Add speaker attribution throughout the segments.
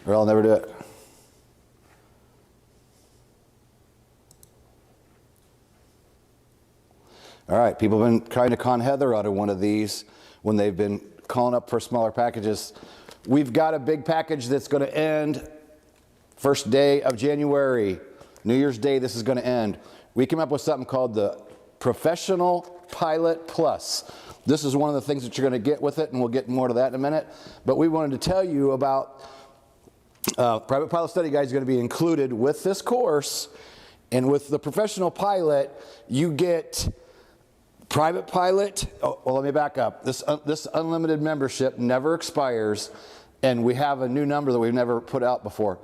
Speaker 1: or I'll never do it. All right, people have been trying to con Heather out of one of these when they've been calling up for smaller packages. We've got a big package that's going to end first day of January. New Year's Day, this is going to end. We came up with something called the Professional Pilot Plus. This is one of the things that you're going to get with it, and we'll get more to that in a minute. But we wanted to tell you about Private Pilot Study Guide is going to be included with this course. And with the Professional Pilot, you get Private Pilot. Oh, well, let me back up. This unlimited membership never expires, and we have a new number that we've never put out before.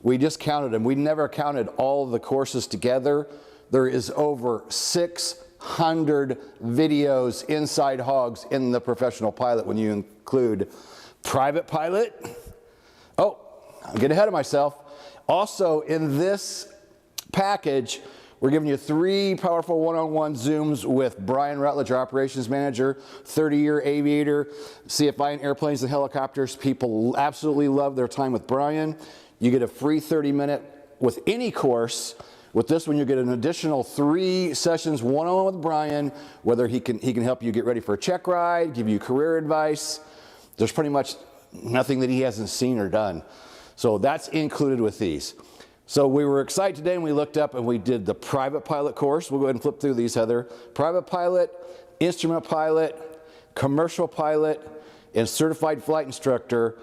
Speaker 1: We just counted them. We never counted all of the courses together. There is over 600 videos inside HOGS in the Professional Pilot when you include Private Pilot. Oh, I'm getting ahead of myself. Also, in this package, we're giving you 3 powerful one-on-one Zooms with Brian Rutledge, our operations manager, 30-year aviator, CFI in airplanes and helicopters. People absolutely love their time with Brian. You get a free 30-minute with any course. With this one, you get an additional 3 sessions one-on-one with Brian, whether he can help you get ready for a check ride, give you career advice. There's pretty much nothing that he hasn't seen or done. So that's included with these. So we were excited today, and we looked up and we did the Private Pilot course. We'll go ahead and flip through these, Heather. Private Pilot, Instrument Pilot, Commercial Pilot, and Certified Flight Instructor,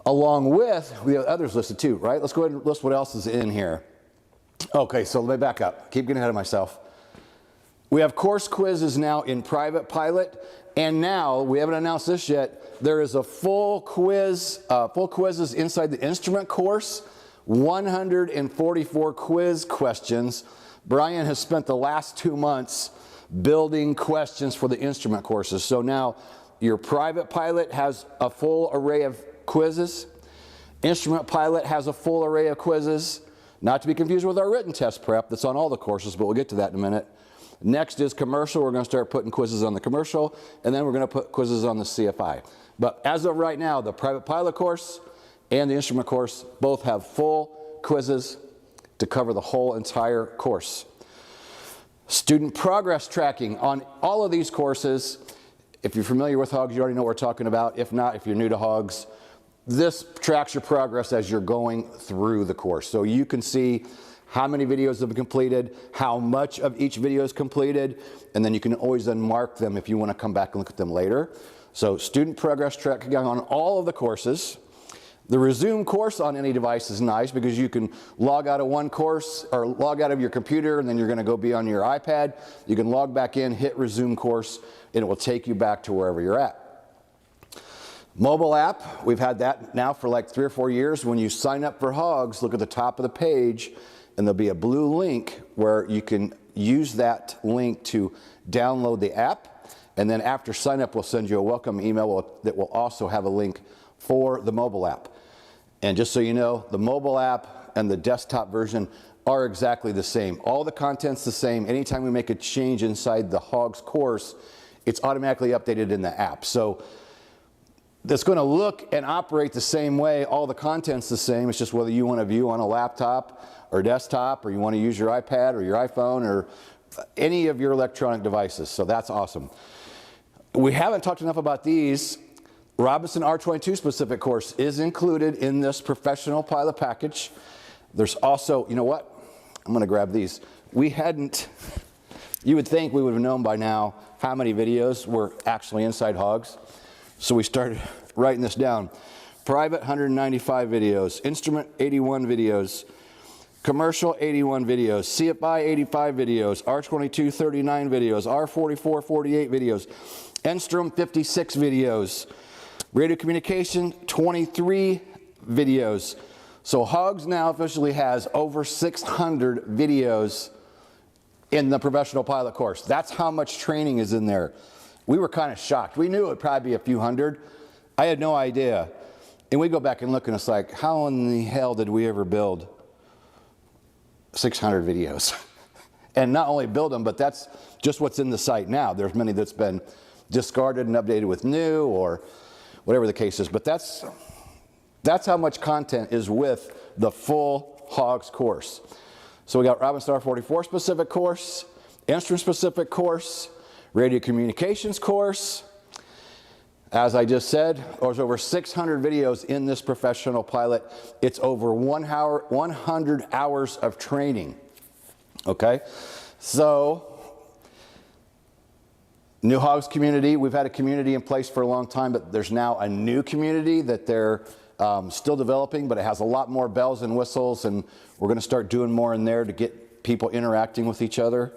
Speaker 1: along with, we have others listed too, right? Let's go ahead and list what else is in here. Okay, so let me back up. Keep getting ahead of myself. We have course quizzes now in Private Pilot, and now, we haven't announced this yet, there is a full quizzes inside the instrument course. 144 quiz questions. Brian has spent the last 2 months building questions for the instrument courses. So now your Private Pilot has a full array of quizzes. Instrument Pilot has a full array of quizzes. Not to be confused with our written test prep that's on all the courses, but we'll get to that in a minute. Next is Commercial. We're going to start putting quizzes on the Commercial, and then we're going to put quizzes on the CFI. But as of right now, the Private Pilot course and the instrument course both have full quizzes to cover the whole entire course. Student progress tracking on all of these courses. If you're familiar with HOGS, you already know what we're talking about. If not, if you're new to HOGS, this tracks your progress as you're going through the course. So you can see how many videos have been completed, how much of each video is completed, and then you can always then mark them if you want to come back and look at them later. So student progress tracking on all of the courses. The resume course on any device is nice because you can log out of one course or log out of your computer, and then you're going to go be on your iPad. You can log back in, hit resume course, and it will take you back to wherever you're at. Mobile app, we've had that now for like 3 or 4 years. When you sign up for HOGS, look at the top of the page, and there'll be a blue link where you can use that link to download the app. And then after sign up, we'll send you a welcome email that will also have a link for the mobile app. And just so you know, the mobile app and the desktop version are exactly the same. All the content's the same. Anytime we make a change inside the HOGS course, it's automatically updated in the app. So that's going to look and operate the same way. All the content's the same. It's just whether you want to view on a laptop or desktop, or you want to use your iPad or your iPhone or any of your electronic devices. So that's awesome. We haven't talked enough about these. Robinson R22 specific course is included in this Professional Pilot package. There's also, you know what? I'm going to grab these. We hadn't, you would think we would have known by now how many videos were actually inside HOGS. So we started writing this down. Private, 195 videos. Instrument, 81 videos. Commercial, 81 videos. CFI, 85 videos. R22, 39 videos. R44, 48 videos. Enstrom, 56 videos. Radio communication, 23 videos. So HOGS now officially has over 600 videos in the Professional Pilot course. That's how much training is in there. We were kind of shocked. We knew it would probably be a few hundred. I had no idea. And we go back and look, and it's like, how in the hell did we ever build 600 videos? And not only build them, but that's just what's in the site now. There's many that's been discarded and updated with new or whatever the case is. But that's That's how much content is with the full HOGS course. So we got Robin Star 44 specific course, instrument specific course, radio communications course. As I just said, there's over 600 videos in this professional pilot. It's over 100 hours of training. Okay, so new HOGS community. We've had a community in place for a long time, but there's now a new community that they're still developing, but it has a lot more bells and whistles, and we're going to start doing more in there to get people interacting with each other.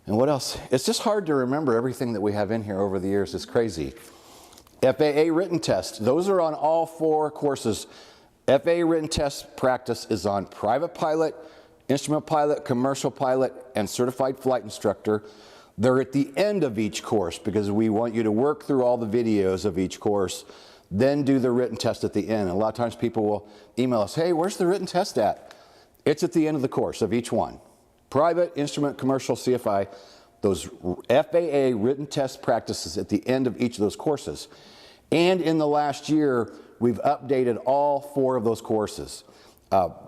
Speaker 1: And what else? It's just hard to remember everything that we have in here over the years. It's crazy. FAA written test. Those are on all 4 courses. FAA written test practice is on private pilot, instrument pilot, commercial pilot, and certified flight instructor. They're at the end of each course because we want you to work through all the videos of each course, then do the written test at the end. A lot of times people will email us, hey, where's the written test at? It's at the end of the course of each one. Private, instrument, commercial, CFI, those FAA written test practices at the end of each of those courses. And in the last year, we've updated all 4 of those courses.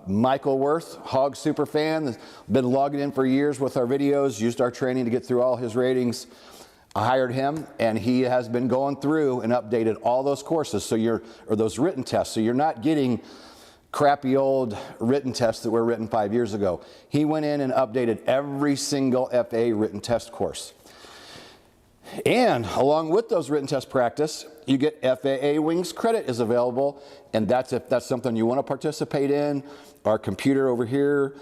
Speaker 1: Michael Worth, HOGS superfan, has been logging in for years with our videos, used our training to get through all his ratings. I hired him, and he has been going through and updated all those courses, or those written tests, so you're not getting crappy old written tests that were written 5 years ago. He went in and updated every single FAA written test course. And along with those written test practice, you get FAA Wings credit is available, and that's if that's something you want to participate in. Our computer over here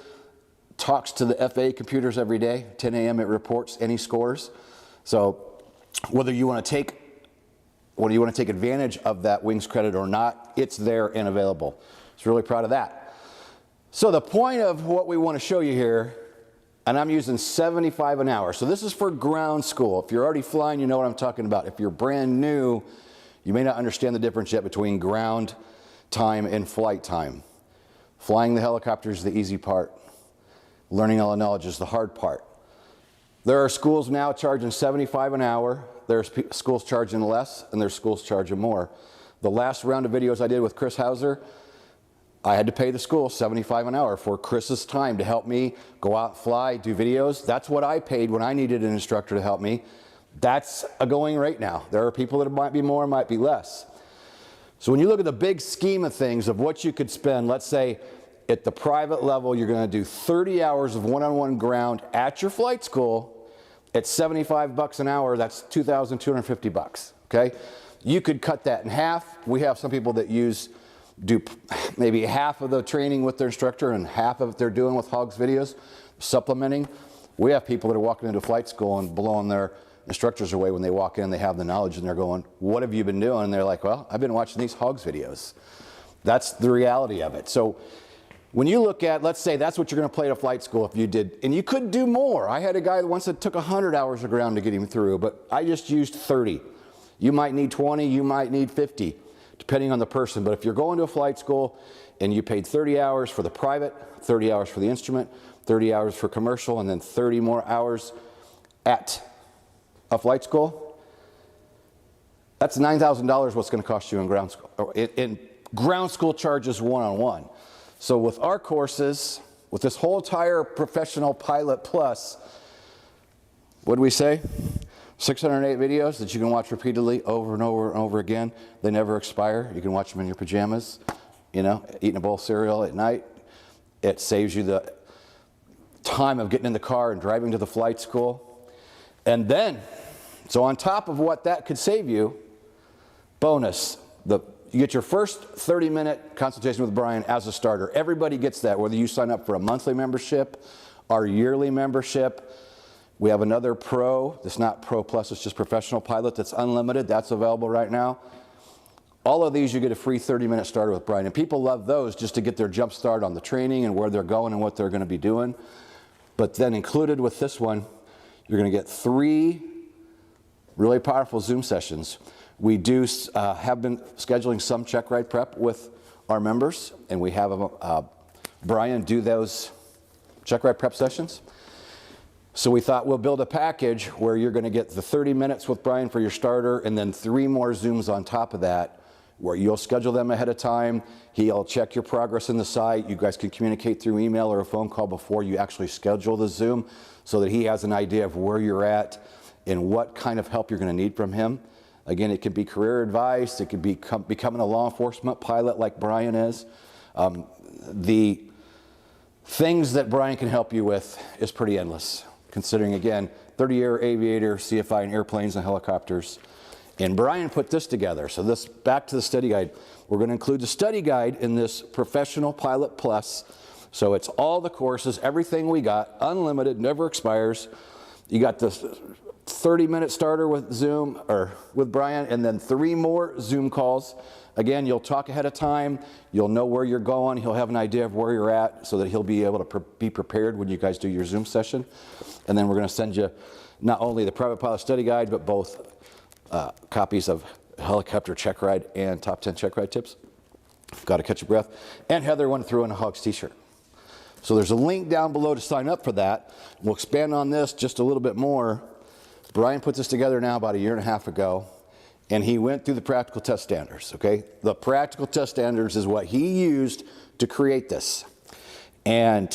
Speaker 1: talks to the FAA computers every day. 10 a.m. it reports any scores. So whether you want to take advantage of that Wings credit or not, it's there and available. So really proud of that. So the point of what we want to show you here, and I'm using 75 an hour. So this is for ground school. If you're already flying, you know what I'm talking about. If you're brand new, you may not understand the difference yet between ground time and flight time. Flying the helicopter is the easy part. Learning all the knowledge is the hard part. There are schools now charging 75 an hour. There's schools charging less, and there's schools charging more. The last round of videos I did with Chris Hauser, I had to pay the school 75 an hour for Chris's time to help me go out, fly, do videos. That's what I paid when I needed an instructor to help me. That's a going rate now. There are people that might be more, might be less. So when you look at the big scheme of things of what you could spend, let's say at the private level, you're going to do 30 hours of one-on-one ground at your flight school at 75 bucks an hour. That's 2,250 bucks. Okay. You could cut that in half. We have some people that do maybe half of the training with their instructor and half of it they're doing with HOGS videos, supplementing. We have people that are walking into flight school and blowing their instructors away when they walk in. They have the knowledge and they're going, what have you been doing? And they're like, well, I've been watching these HOGS videos. That's the reality of it. So when you look at, let's say that's what you're going to play at a flight school if you did, and you could do more. I had a guy once that took 100 hours of ground to get him through, but I just used 30. You might need 20, you might need 50. Depending on the person. But if you're going to a flight school and you paid 30 hours for the private, 30 hours for the instrument, 30 hours for commercial, and then 30 more hours at a flight school, that's $9,000 what's going to cost you in ground school. In ground school charges one-on-one. So with our courses, with this whole entire professional pilot plus, what did we say? 608 videos that you can watch repeatedly over and over and over again. They never expire. You can watch them in your pajamas, you know, eating a bowl of cereal at night. It saves you the time of getting in the car and driving to the flight school. And then, so on top of what that could save you, bonus, you get your first 30-minute consultation with Brian as a starter. Everybody gets that, whether you sign up for a monthly membership or yearly membership. We have another pro, it's not pro plus, it's just professional pilot that's unlimited. That's available right now. All of these you get a free 30-minute starter with Brian. And people love those just to get their jump start on the training and where they're going and what they're going to be doing. But then included with this one, you're going to get 3 really powerful Zoom sessions. We have been scheduling some check ride prep with our members, and we have Brian do those check ride prep sessions. So we thought we'll build a package where you're going to get the 30 minutes with Brian for your starter and then 3 more Zooms on top of that. where you'll schedule them ahead of time. He'll check your progress in the site. You guys can communicate through email or a phone call before you actually schedule the Zoom, so that he has an idea of where you're at and what kind of help you're going to need from him. Again, it could be career advice. It could be becoming a law enforcement pilot like Brian is. The things that Brian can help you with is pretty endless, considering, again, 30-year aviator, CFI in airplanes and helicopters. And Brian put this together. So this, back to the study guide. We're going to include the study guide in this Professional Pilot Plus. So it's all the courses, everything we got, unlimited, never expires. You got this 30-minute starter with Zoom, or with Brian, and then 3 more Zoom calls. Again, you'll talk ahead of time. You'll know where you're going. He'll have an idea of where you're at so that he'll be able to be prepared when you guys do your Zoom session. And then we're going to send you not only the Private Pilot Study Guide, but both copies of Helicopter Check Ride and Top 10 Check Ride Tips. Got to catch your breath. And Heather went through in a HOGS t-shirt. So there's a link down below to sign up for that. We'll expand on this just a little bit more. Brian put this together now about 1.5 years ago, and he went through the practical test standards, okay? The practical test standards is what he used to create this. And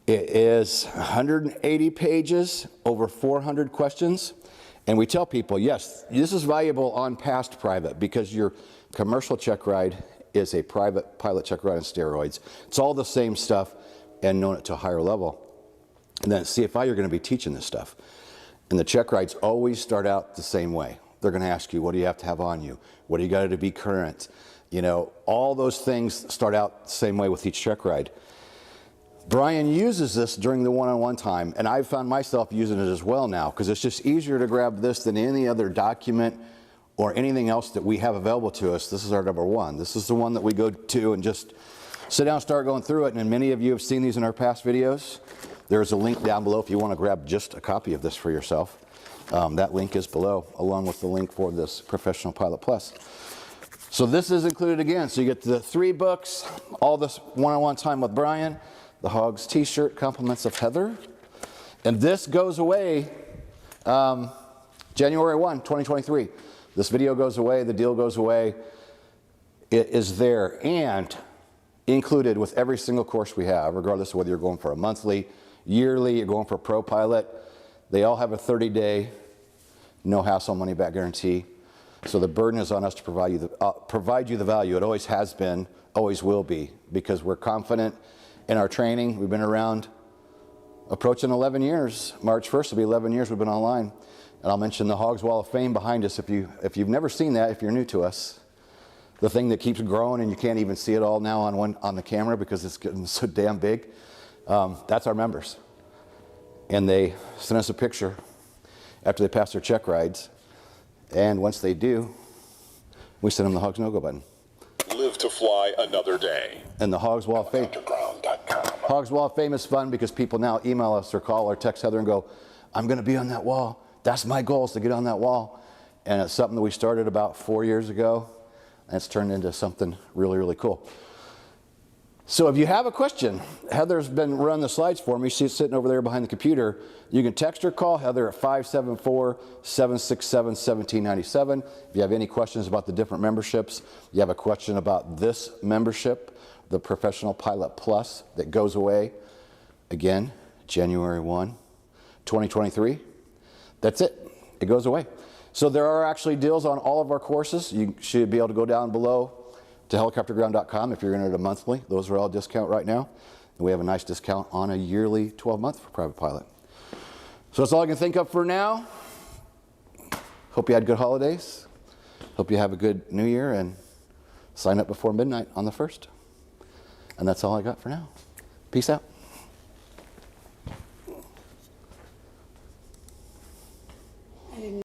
Speaker 1: it is 180 pages, over 400 questions. And we tell people, yes, this is valuable on past private, because your commercial check ride is a private pilot check ride on steroids. It's all the same stuff and known it to a higher level. And then at CFI, you're going to be teaching this stuff. And the check rides always start out the same way. They're going to ask you, what do you have to have on you? What do you got to do to be current? You know, all those things start out the same way with each check ride. Brian uses this during the one-on-one time, and I've found myself using it as well now, because it's just easier to grab this than any other document or anything else that we have available to us. This is our number one. This is the one that we go to and just sit down and start going through it. And many of you have seen these in our past videos. There's a link down below if you want to grab just a copy of this for yourself. That link is below, along with the link for this Professional Pilot Plus. So this is included again. So you get the 3 books, all this one-on-one time with Brian, the HOGS t-shirt, compliments of Heather. And this goes away January 1, 2023. This video goes away, the deal goes away. It is there and included with every single course we have, regardless of whether you're going for a monthly, yearly, you're going for a pro pilot. They all have a 30-day, no hassle money back guarantee. So the burden is on us to provide you the value. It always has been, always will be, because we're confident in our training. We've been around approaching 11 years. March 1st will be 11 years we've been online. And I'll mention the HOGS Wall of Fame behind us. If you've never seen that, if you're new to us, the thing that keeps growing and you can't even see it all now on the camera because it's getting so damn big, that's our members. And they send us a picture after they pass their check rides. And once they do, we send them the HOGS no-go button.
Speaker 2: Live to fly another day.
Speaker 1: And the HOGS Wall of Fame. HOGS Wall of Fame is fun because people now email us or call or text Heather and go, I'm going to be on that wall. That's my goal, is to get on that wall. And it's something that we started about 4 years ago, and it's turned into something really, really cool. So if you have a question, Heather's been running the slides for me. She's sitting over there behind the computer. You can text or call Heather at 574-767-1797. If you have any questions about the different memberships, you have a question about this membership, the Professional Pilot Plus that goes away, again, January 1, 2023. That's it. It goes away. So there are actually deals on all of our courses. You should be able to go down below to helicopterground.com if you're in it a monthly. Those are all discount right now. And we have a nice discount on a yearly 12-month for private pilot. So that's all I can think of for now. Hope you had good holidays. Hope you have a good new year, and sign up before midnight on the 1st. And that's all I got for now. Peace out.